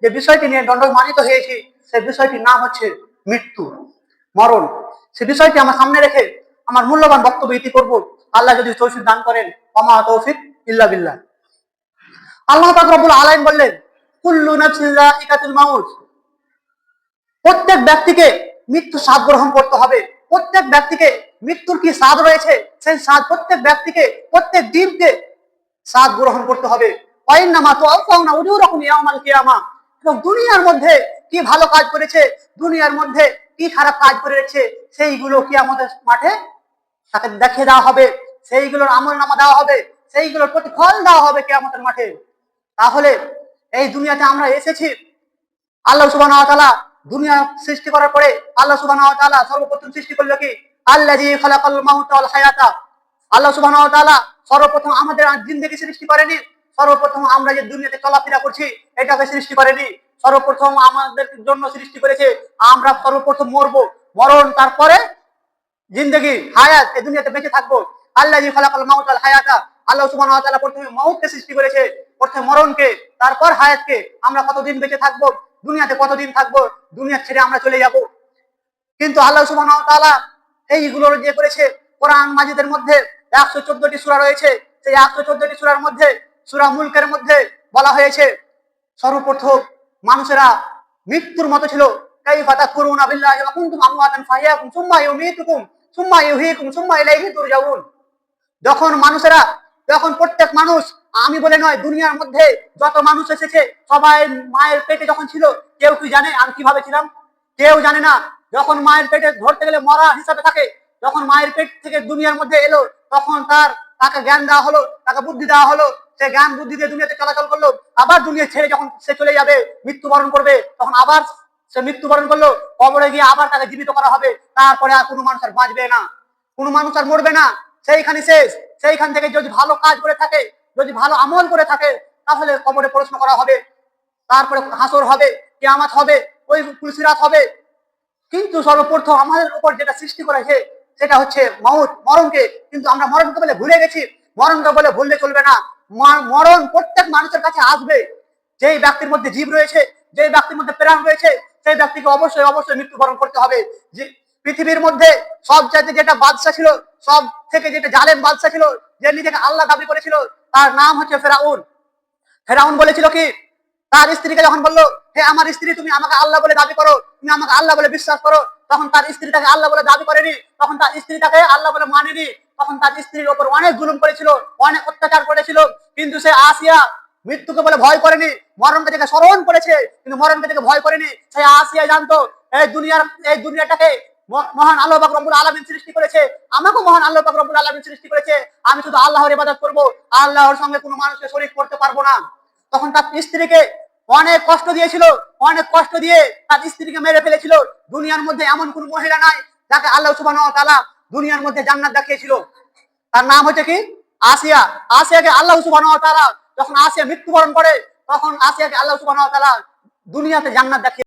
যে বিষয়টি নিয়ে দণ্ডমানিত হয়েছি সেই বিষয়টির নাম হচ্ছে মৃত্যু, মরণ। সে বিষয়টি আমার সামনে রেখে আমার মূল্যবান বক্তব্য ইতি করব, আল্লাহ যদি তৌফিক দান করেন। ওমা তৌফিক ইল্লা বিল্লাহ। আল্লাহ পাক রব্বুল আলামিন বললেন, কুল্লু নাফসিন যায়িকাতুল মাউত। প্রত্যেক ব্যক্তিকে মৃত্যু স্বাদ গ্রহণ করতে হবে। প্রত্যেক ব্যক্তিকে মৃত্যুর কি স্বাদ রয়েছে, সেই স্বাদ প্রত্যেক ব্যক্তিকে প্রত্যেক দিনকে স্বাদ গ্রহণ করতে হবে। এবং দুনিয়ার মধ্যে কি ভালো কাজ করেছে, দুনিয়ার মধ্যে কি খারাপ কাজ করেছে, সেইগুলো কি আমাদের মাঠে তাকে দেখিয়ে দেওয়া হবে, সেইগুলোর আমলনামা দেওয়া হবে, সেইগুলোর প্রতিফল দেওয়া হবে কিয়ামতের মাঠে। তাহলে এই দুনিয়াতে আমরা এসেছি, আল্লাহ সুবহানাহু ওয়া তাআলা দুনিয়া সৃষ্টি করার পরে আল্লাহ সুবহানাহু ওয়া তাআলা সর্বপ্রথম সৃষ্টি করলো কি, আল্লাযী খালাকাল মাউতা ওয়াল হায়াতা। আল্লাহ সুবহানাহু ওয়া তাআলা সর্বপ্রথম আমাদের জিন্দেগি সৃষ্টি করেনি, সর্বপ্রথম আমরা যে দুনিয়াতে চলাফেরা করছি এটাকে সৃষ্টি করেনি। সর্বপ্রথম আমাদের জন্য সৃষ্টি করেছে আমরা সর্বপ্রথম মরবো, মরণ, তারপরে জিন্দেগি, হায়াত, এই দুনিয়াতে বেঁচে থাকবো। আল্লাযী খালাকাল মাউতা ওয়াল হায়াতা। আল্লাহ সুবহানাহু ওয়া তাআলা প্রথমে মউতকে সৃষ্টি করেছে, প্রথমে মরণকে, তারপর হায়াতকে। আমরা কতদিন বেঁচে থাকবো, দুনিয়াতে কতদিন থাকবো, দুনিয়া ছেড়ে আমরা চলে যাব। কিন্তু আল্লাহ সুবহানাহু ওয়া তাআলা এইগুলোর যে করেছে, কোরআন মাজিদের মধ্যে 114টি সূরা রয়েছে। সেই 114টি সূরার মধ্যে সূরা মুলকের মধ্যে বলা হয়েছে সর্বপ্রথম মানুষেরা মৃত্যুর মতো ছিল। কাইফা তাকফুরুনা বিল্লাহি ওয়া কুনতুম আমওয়াতান ফাহইয়াকুম সুম্মা ইউমীতুকুম সুম্মা ইউহয়িকুম সুম্মা ইলাইহি তুরজাউন। যখন মানুষেরা, যখন প্রত্যেক মানুষ, আমি বলে নয়, দুনিয়ার মধ্যে যত মানুষ এসেছে সবাই মায়ের পেটে যখন ছিল, কেউ কি জানে আমি কিভাবে ছিলাম? কেউ জানে না। যখন মায়ের পেটে ধরতে গেলে মরা হিসাবে থাকে, যখন মায়ের পেট থেকে দুনিয়ার মধ্যে এলো তখন তাকে জ্ঞান দেওয়া হলো, তাকে বুদ্ধি দেওয়া হলো, সে জ্ঞান বুদ্ধি দিয়ে দুনিয়াতে চলাচল করলো। আবার দুনিয়া ছেড়ে যখন সে চলে যাবে, মৃত্যুবরণ করবে, তখন আবার সে মৃত্যুবরণ করলো, কবরে গিয়ে আবার তাকে জীবিত করা হবে। তারপরে আর কোনো মানুষ আর বাঁচবে না, কোনো মানুষ আর মরবে না, সেইখানে শেষ। সেইখান থেকে যদি ভালো কাজ করে থাকে, যদি ভালো আমল করে থাকে, তাহলে কবরে প্রশ্ন করা হবে, তারপরে হাসর হবে, কিয়ামত হবে, ওই পুলসিরাত হবে। কিন্তু সর্বপ্রথম আমাদের উপর যেটা সৃষ্টি করেছে সেটা হচ্ছে মউত, মরণকে। কিন্তু আমরা মরণকে বলে ভুলে গেছি। মরণকে বলে ভুললে চলবে না। মরণ প্রত্যেক মানুষের কাছে আসবে। যেই ব্যক্তির মধ্যে জীব রয়েছে, যেই ব্যক্তির মধ্যে প্রাণ রয়েছে, সেই ব্যক্তিকে অবশ্যই অবশ্যই মৃত্যুবরণ করতে হবে। যে পৃথিবীর মধ্যে সব চাইতে যেটা বাদশা ছিল, সব থেকে যেটা জালেম বাদশা ছিল, যে নিজেকে আল্লাহ দাবি করেছিল, তার নাম হচ্ছে ফেরাউন। ফেরাউন বলেছিল কি, তার স্ত্রীকে যখন বললো, হে আমার স্ত্রী, তুমি আমাকে আল্লাহ বলে দাবি করো, তুমি আমাকে আল্লাহ বলে বিশ্বাস করো, তখন তার স্ত্রী তাকে আল্লাহ বলে দাবি করেনি, তখন তার স্ত্রী তাকে আল্লাহ বলে মানেনি। তখন তার স্ত্রীর ওপর অনেক জুলুম করেছিল, অনেক অত্যাচার করেছিল। কিন্তু সে আসিয়া মৃত্যুকে বলে ভয় করেনি, মরণকে থেকে স্মরণ করেছে, কিন্তু মরণকে থেকে ভয় করেনি। সে আসিয়া জানতো এই দুনিয়াটাকে মহান আল্লাহ পাক রব্বুল আলামিন সৃষ্টি করেছে, আমাকেও মহান আল্লাহ পাক রব্বুল আলামিন সৃষ্টি করেছে। আমি শুধু আল্লাহর ইবাদত করব, আল্লাহর সঙ্গে কোনো মানুষকে শরীক করতে পারবো না। তখন তার স্ত্রীকে অনেক কষ্ট দিয়েছিল, অনেক কষ্ট দিয়ে তার স্ত্রীকে মেরে ফেলেছিল। দুনিয়ার মধ্যে এমন কোন মহিলা নাই যাকে আল্লাহ সুবহানাহু ওয়া তাআলা দুনিয়ার মধ্যে জান্নাত দেখিয়েছিল। তার নাম হচ্ছে কি, আসিয়া। আসিয়াকে আল্লাহ সুবহানাহু ওয়া তাআলা, যখন আসিয়া মৃত্যুবরণ করে, তখন আসিয়াকে আল্লাহ সুবহানাহু ওয়া তাআলা দুনিয়াতে জান্নাত দেখিয়ে